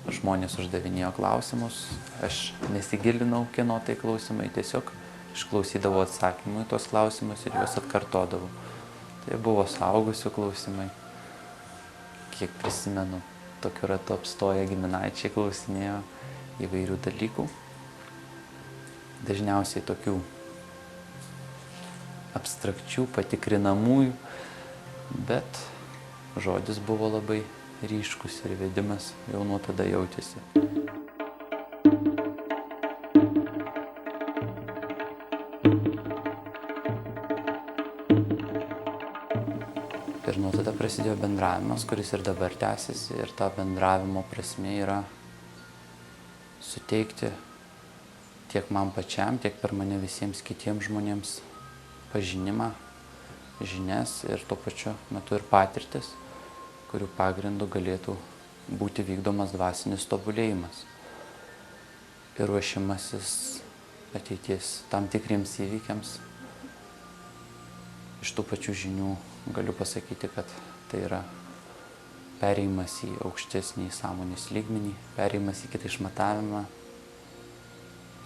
Žmonės uždavinėjo klausimus, aš nesigilinau, kieno tai klausimai, tiesiog išklausydavau atsakymų į tuos klausimus ir juos atkartodavau. Tai buvo suaugusių klausimai. Kiek prisimenu, tokiu ratu apstoję giminaičiai klausinėjo įvairių dalykų. Dažniausiai tokių abstrakčių, patikrinamųjų, bet žodis buvo labai ryškus ir vedimas jau nuo tada jautėsi. Ir nuo tada prasidėjo bendravimas, kuris ir dabar tęsiasi, ir ta bendravimo prasmė yra suteikti tiek man pačiam, tiek per mane visiems kitiems žmonėms pažinimą, žinias ir tuo pačiu metu ir patirtis, kurių pagrindų galėtų būti vykdomas dvasinis tobulėjimas ir ruošimasis ateities tam tikriems įvykiams. Iš tų pačių žinių galiu pasakyti, kad tai yra perėjimas į aukštesnį sąmonės lygmenį, perėjimas į kitą išmatavimą,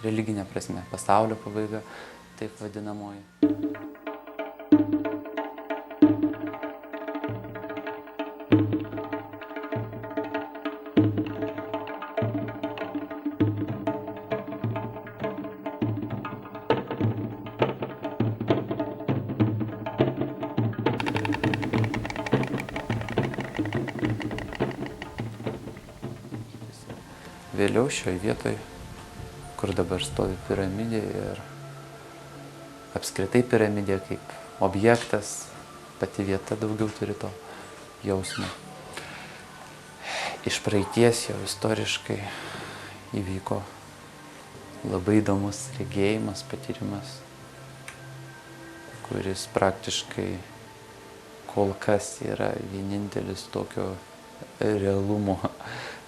religinė prasme, pasaulio pabaiga, taip vadinamoji. Vėliau šioje vietoje, kur dabar stovi piramidė ir apskritai piramidė kaip objektas, pati vieta daugiau turi to jausmo. Iš praeities jau istoriškai įvyko labai įdomus regėjimas, patyrimas, kuris praktiškai kol kas yra vienintelis tokio realumo,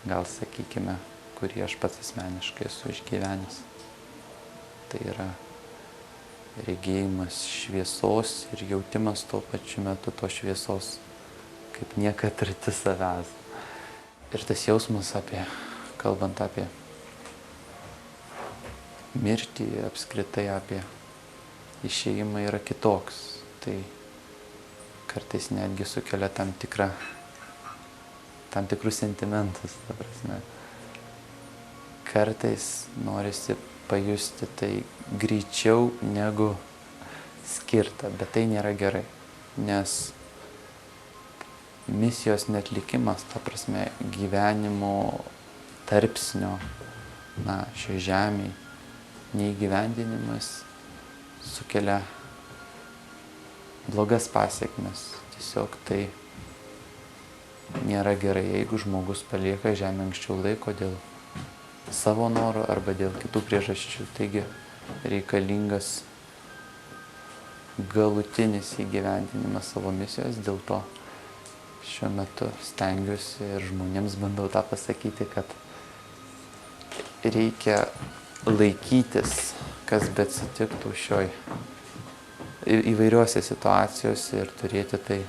gal sakykime, kurį aš pats asmeniškai esu išgyvenęs. Tai yra regėjimas šviesos ir jautimas tuo pačiu metu to šviesos, kaip niekad arti savęs. Ir tas jausmas kalbant apie mirtį, apskritai apie išėjimą yra kitoks. Tai kartais netgi sukelia tam tikrus sentimentus, ta prasme. Kartais norisi pajusti tai greičiau negu skirta, bet tai nėra gerai, nes misijos netlikimas, ta prasme, gyvenimo tarpsnio, šio žemėje neįgyvendinimas sukelia blogas pasiekmes. Tiesiog tai nėra gerai, jeigu žmogus palieka žemę anksčiau laiko dėl savo norų arba dėl kitų priežasčių. Taigi reikalingas galutinis įgyvendinimas savo misijos. Dėl to šiuo metu stengiuosi ir žmonėms bandau tą pasakyti, kad reikia laikytis, kas bet atsitiktų šioj įvairiuose situacijose ir turėti tai,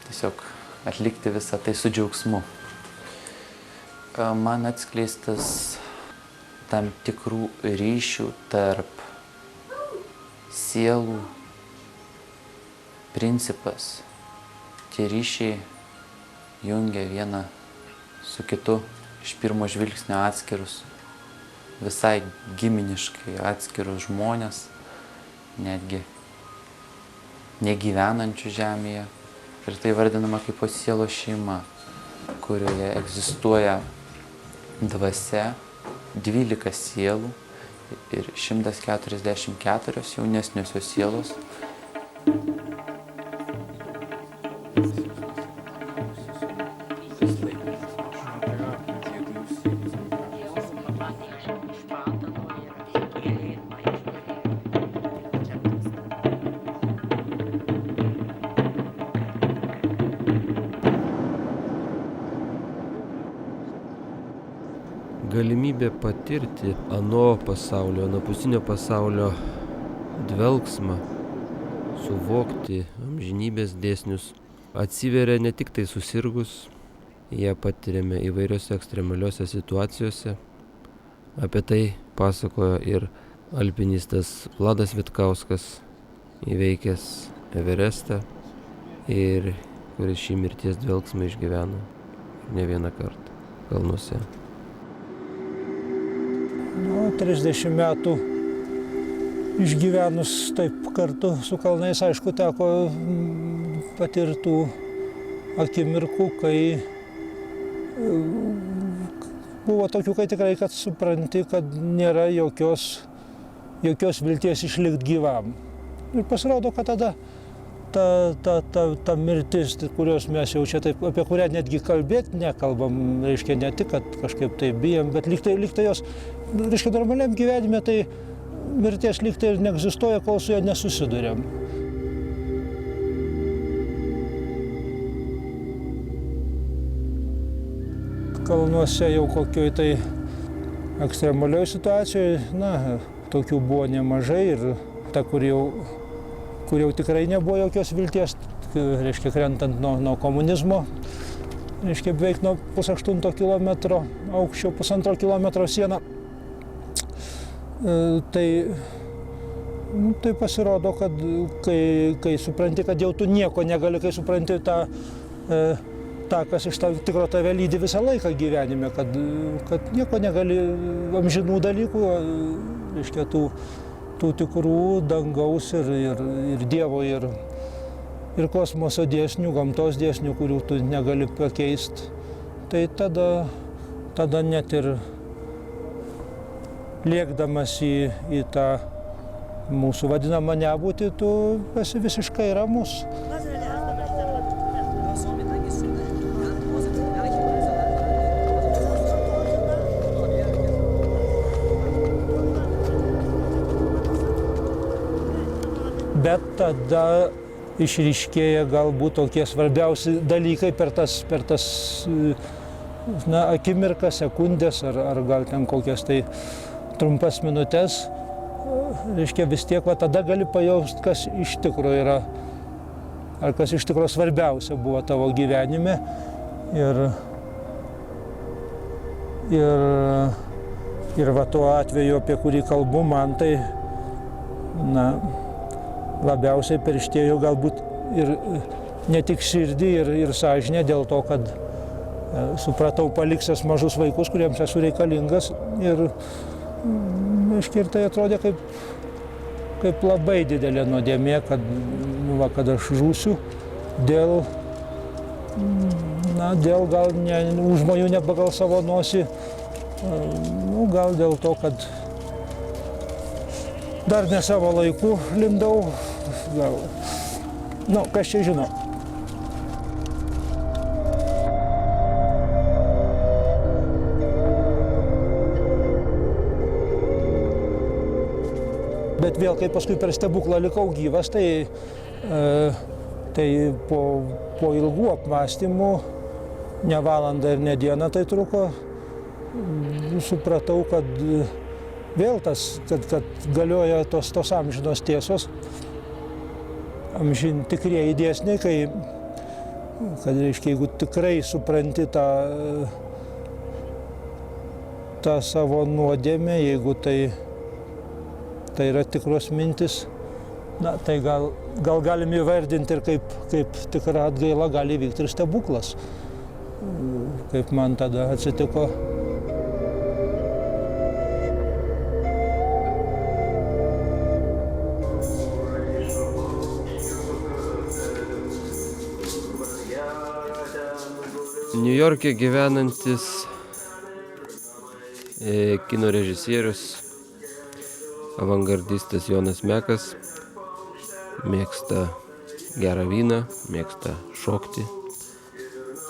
tiesiog atlikti visą tai su džiaugsmu. Man atskleistas tam tikrų ryšių tarp sielų principas. Tie ryšiai jungia vieną su kitu iš pirmo žvilgsnio atskirus, visai giminiškai atskirus žmonės, netgi negyvenančių žemėje. Ir tai vardinama kaip sielos šeima, kurioje egzistuoja dvasia, 12 sielų ir 144 jaunesniosios sielos. Galimybė patirti ano pasaulio, anapusinio pasaulio dvelksmą, suvokti amžinybės dėsnius, atsiveria ne tik tai susirgus, ją patiriame įvairiose ekstremaliose situacijose. Apie tai pasakojo ir alpinistas Vladas Vitkauskas, įveikęs Everestą ir kuris šį mirties dvelksmą išgyveno ne vieną kartą kalnuose. 30 metų išgyvenus taip kartu su kalnais, aišku, teko patirtų akimirkų, kai buvo tokių, kai tikrai, kad supranti, kad nėra jokios vilties išlikti gyvam. Ir pasirodo, kad tada ta mirtis, kurios mes jau čia taip, apie kurią netgi kalbėti nekalbam, reiškia ne tik, kad kažkaip tai bijom, bet lyg tai jos, reiškia normaliam gyvenime, tai mirties lyg tai ir neegzistuoja, kol su ja nesusiduriam. Kalnuose jau kokioj tai ekstremalioj situacijoje, tokių buvo nemažai ir ta, kur jau tikrai nebuvo jokios vilties, reiškia, krentant nuo komunizmo, reiškia, beveik nuo 1,8 kilometro aukščio, 1,5 kilometro sieną. Tai pasirodo, kad kai supranti, kad jau tu nieko negali, kai supranti tą, kas iš tikro tave lydi visą laiką gyvenime, kad nieko negali amžinų dalykų, reiškia, tų tikrų dangaus ir Dievo ir kosmoso dėsnių, gamtos dėsnių, kurių tu negali pakeisti, tai tada net ir lėkdamas į tą mūsų vadinamą nebūtį, tu esi visiškai ramus. Bet tada išryškėja galbūt tokie svarbiausi dalykai per tas akimirkas, sekundės ar gal ten kokias tai trumpas minutes. Reiškia, vis tiek tada gali pajausti, kas iš tikro yra, ar kas iš tikro svarbiausia buvo tavo gyvenime. Ir va tuo atveju, apie kurį kalbu, man tai, labiausiai perštėjo galbūt ir ne tik širdį ir sąžinę dėl to, kad supratau paliksęs mažus vaikus, kuriems esu reikalingas. Ir tai atrodė kaip labai didelė nuodėmė, kad aš žūsiu dėl gal užmojų ne pagal savo nosį, gal dėl to, kad dar ne savo laiku lindau, gal, kas čia žino. Bet vėl, kai paskui per stebuklą likau gyvas, tai po ilgų apmąstymų, ne valandą ir ne dieną tai truko, supratau, kad vėl kad galioja tos amžinos tiesos, tikrieji dėsniai, kad reiškia, jeigu tikrai supranti tą savo nuodėmę, jeigu tai yra tikros mintis, tai gal galim įvardinti ir kaip tikra atgaila gali vykti ir stebuklas, kaip man tada atsitiko. Niujorke gyvenantis kino režisierius, avangardistas Jonas Mekas mėgsta gerą vyną, mėgsta šokti,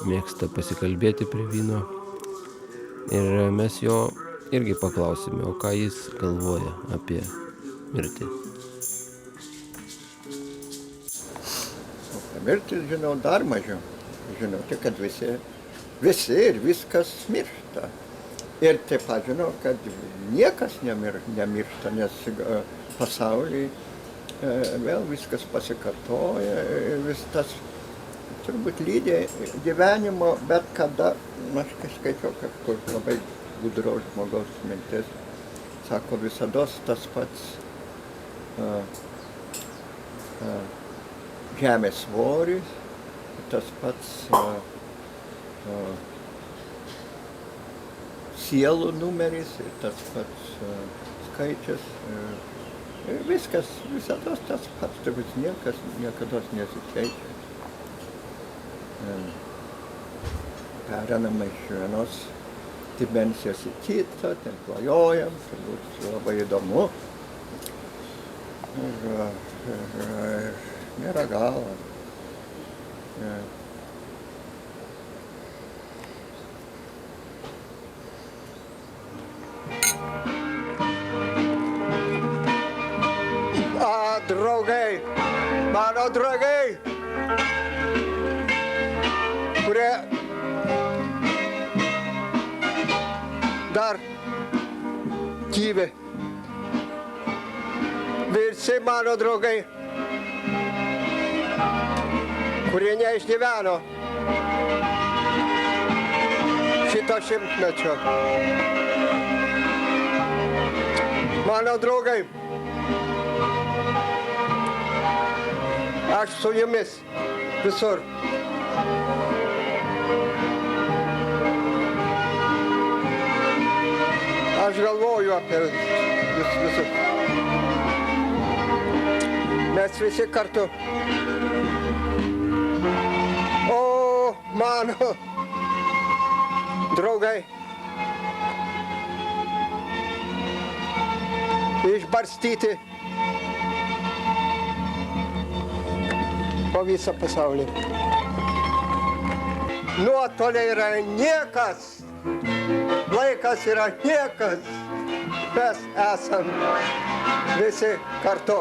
mėgsta pasikalbėti prie vyno. Ir mes jo irgi paklausime, o ką jis galvoja apie mirtį. Apie mirtį žinau dar mažiau. Žinau tik, kad visi ir viskas miršta. Ir taip pat žinau, kad niekas nemiršta, nes pasaulyje vėl viskas pasikartoja, vis tas turbūt lydė gyvenimo, bet kada, aš skaičiau kažkur labai gudraus žmogaus mintis, sako, visados tas pats žemės svoris, tas pats sielų numeris ir tas pats skaičius. Viskas, visados tas pats, turbūt niekas niekada nesikeičia. Pereinama iš vienos dimensijos į kitą, ten klajojam, turbūt labai įdomu. nėra galo. Ja. Draugai, mano draugai, kurie dar gyvi. Visi mano draugai, kurie neišgyveno šito šimtmečio. Mano draugai, aš su jumis visur. Aš galvoju apie jūs visus. Mes visi kartu. O, mano draugai, išbarstyti po visą pasaulį. Nuotoliai yra niekas, laikas yra niekas, mes esam visi kartu.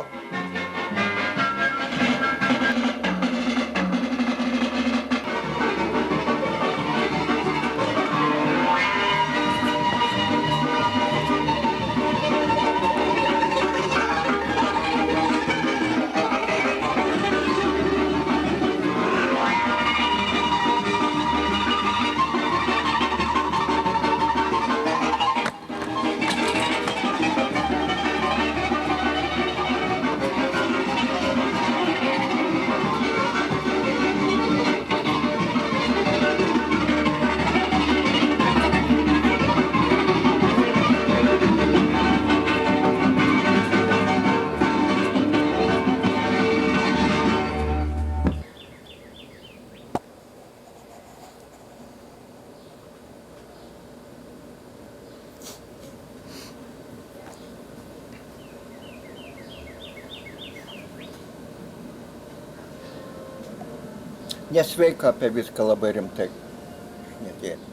Nesveika apie viską labai rimtai šnekėti.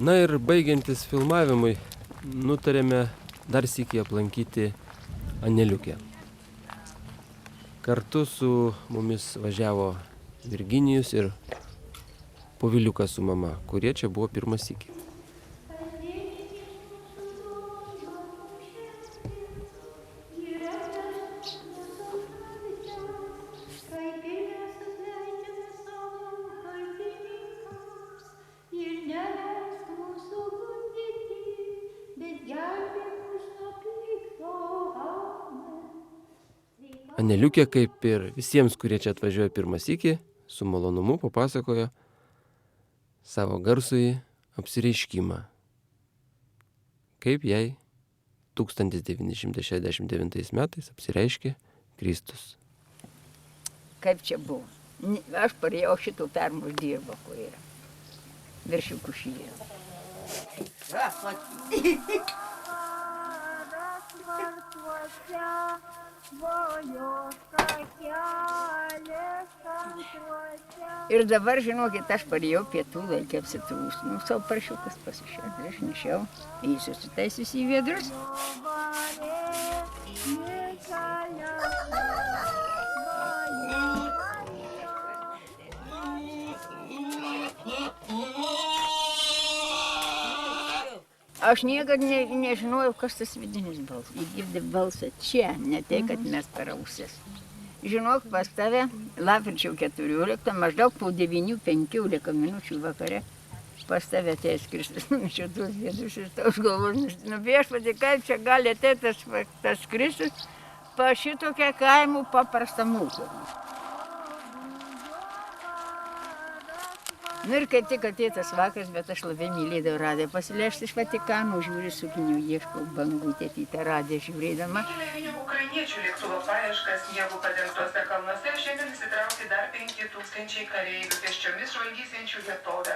Na ir baigiantis filmavimui, nutarėme dar sykį aplankyti Aneliukę. Kartu su mumis važiavo Virginijus ir Poviliukas su mama, kurie čia buvo pirmą sykį. Aneliukė, kaip ir visiems, kurie čia atvažiuoja pirmą sykį, su malonumu papasakojo savo garsųjį apsireiškimą, kaip jai 1969 metais apsireiškė Kristus. Kaip čia buvo? Aš parėjau šitų permus dirbo, kur yra. Viršiukų šyje. Ir dabar, žinokit, aš parėjau pietų laikę apsitrūs. Nu, savo paršiukas pasišėdė, aš nešiau. Jis susitaisys į viedrus. Aš niekad nežinojau, kas tas vidinis balsas. Įgirdė balsą čia, ne tai, kad mes per ausis. Žinok, pas tave lapkričio 14, maždaug po 9:15 minučių vakare, pas tave ateis Kristus, numečiau tuos viedrus ir tau galvos, nu viešpatie, kaip čia gali ateiti tas Kristus pa šitokią kaimų paprastą mūsų. Nu ir kaip tik ateitas vakaras, bet aš labai mylėdavau radiją pasileisti iš Vatikano, žiūri sukinių, ieškau bangų tėtytę radiją žiūrėdama. Ukrainiečių lėktuvo paieškas sniegu padengtuose kalnuose šiandien įsitraukė dar 5000 kareivių pėsčiomis žvalgysiančių vietovę.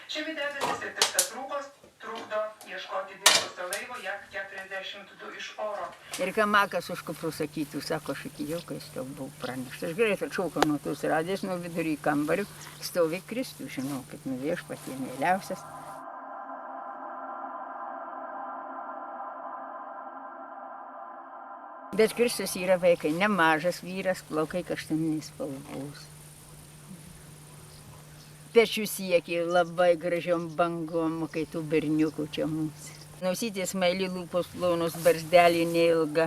Šiame debesis ir piktas rūkos trukdo ieškoti dingusio laivo Jak 40. 62 iš oro. Ir ką Makas už kuprų sakytų, sako, aš iki jaukais tau buvau pranešta. Aš gerai atšaukau nuo tos radės, nuo vidury kambarių, stovi Kristus, žinau, kad Viešpatie mieliausias. Bet Kristus yra vaikai, nemažas vyras, plaukai kaštaninės spalvos. Pečių siekė labai gražiom bangom, kai tų berniukų čia mūsų. Nausytis maili lūpos plonos, barzdelė neilga.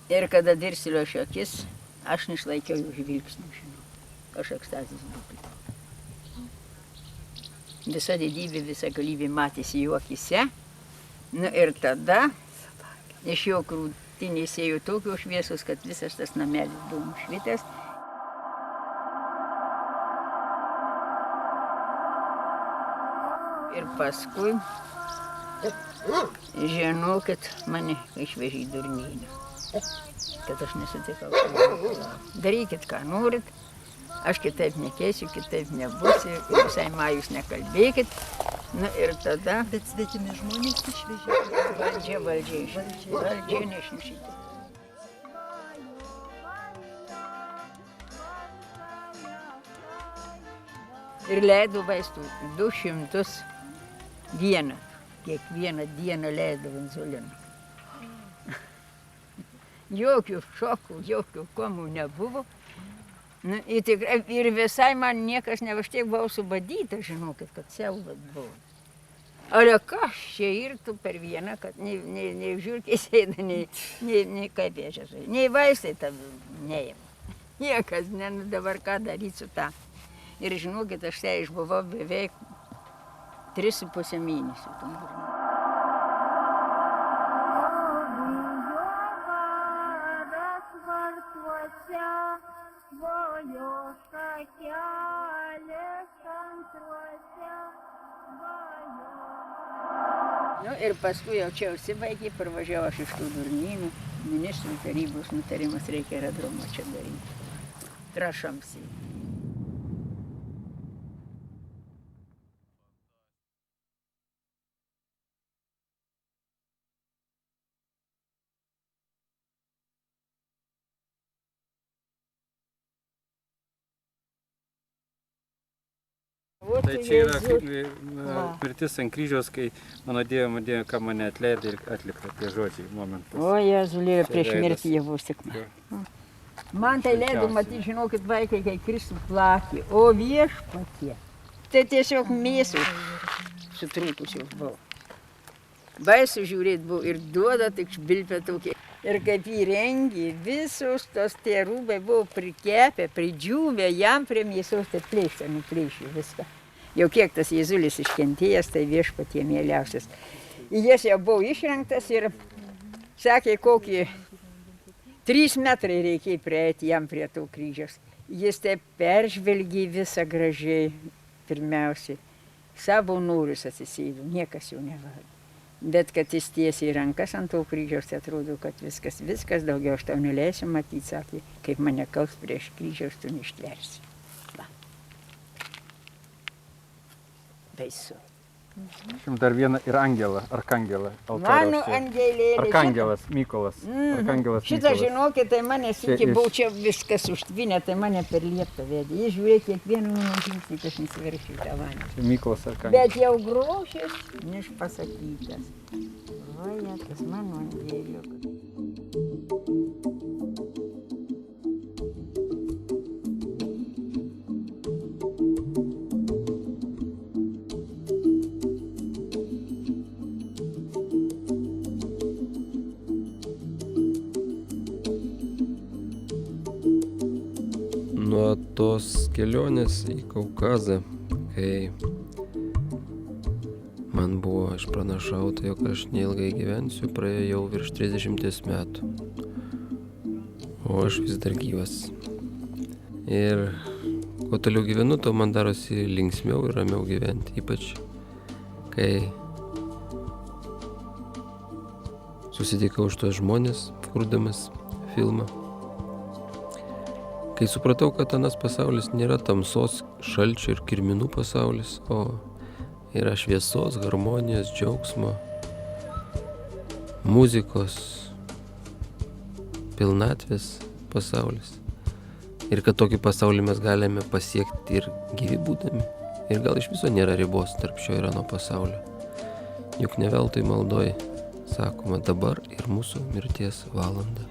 Ir kada dirsilio akis, aš neišlaikiau jų žvilgsnių, žinau. Aš ekstazės būklė. Visa didybė, visa galybė matėsi jų akise. Nu ir tada iš jo krūtinės ėjo tokios šviesos, kad visas tas namelis buvo nušvitęs. Ir paskui, žinokit, mane išvežė į durnyną, kad aš nesutikau. Darykit, ką norit, aš kitaip nekeisiu, kitaip nebūsiu, visai majus nekalbėkit. Nu ir tada... Bet svetimi žmonės išvežė. Valdžia neišnušyti. Ir leido vaistų 201. Kiekvieną dieną leido insuliną. Jokių šokų, jokių komų nebuvo. Nu, ir visai man niekas ne, aš tiek buvau subadyta, žinokit, kad siaubas buvo. Ale kas čia irtų per vieną, kad nei žiūrkiai sėda, nei kaip aš esu, nei vaistai tam neėmė. Niekas, dabar ką daryti su tą. Ir žinokit, aš tai išbuvau beveik 3,5 mėnesių. Nu, ir paskui jau čia užsibaigė, parvažiavo aš iš tų durnynų. Ministrų tarybos nutarimas reikia aerodromą čia daryti. Trašams. Tai čia yra pirtis ant kryžiaus, kai mano Dieve, ką mane atleidai ir atlikta tie žodžiai momentas. O, Jėzulė, prieš mirtį jau sėkmė. Man tai leido matyti, žinokit, vaikai, kai Kristų plakė, o Viešpatie. Tai tiesiog mėsos sutrūkusios buvo. Baisu žiūrėt buvo ir duoda tik šbilpę tokie. Ir kaip jį rengė, visos tos tie rūbai buvo prikepę, pridžiūvę, jam prie mėsos tai plėšta, nuplėšė viską. Jau kiek tas Jėzulis iškentėjęs, tai Viešpatie mieliausias. Jis jau buvo išrengtas ir sakė, kokį 3 metrai reikėjo prieiti jam prie to kryžiaus. Jis taip peržvelgė visą gražiai, pirmiausiai. Savo norus atsisėdo, niekas jau nevalė. Bet kad jis tiesiai rankas ant to kryžiaus, tai atrodo, kad viskas, daugiau aš tau neleisiu matyti, sakė, kaip mane kaus prieš kryžiaus, tu neištversi. Va. Baisu. Šiam dar vieną ir angelą, arkangelą. Mano angelėlė. Arkangelas Mykolas. Šitą žinokit, tai mane sėki buvo čia viskas užtvinę, tai mane per lieptą vedė. Jis žiūrė kiekvieną mano žingsnį, kad nesiveršiu tą vanį. Mykolas arkangelas. Bet jau grožis neišpasakytas. Oje, tas mano angeliukas. Nuo tos kelionės į Kaukazą, kai man buvo išpranašauta, jog aš neilgai gyvensiu, praėjo jau virš 30 metų. O aš vis dar gyvas. Ir kuo toliau gyvenu, to man darosi linksmiau ir ramiau gyventi. Ypač kai susitikau už tos žmonės, kurdamas filmą. Kai supratau, kad anas pasaulis nėra tamsos, šalčio ir kirminų pasaulis, o yra šviesos, harmonijos, džiaugsmo muzikos, pilnatvės pasaulis. Ir kad tokį pasaulį mes galime pasiekti ir gyvi būdami. Ir gal iš viso nėra ribos tarp šio ir ano pasaulio. Juk ne veltui maldoj sakoma dabar ir mūsų mirties valanda.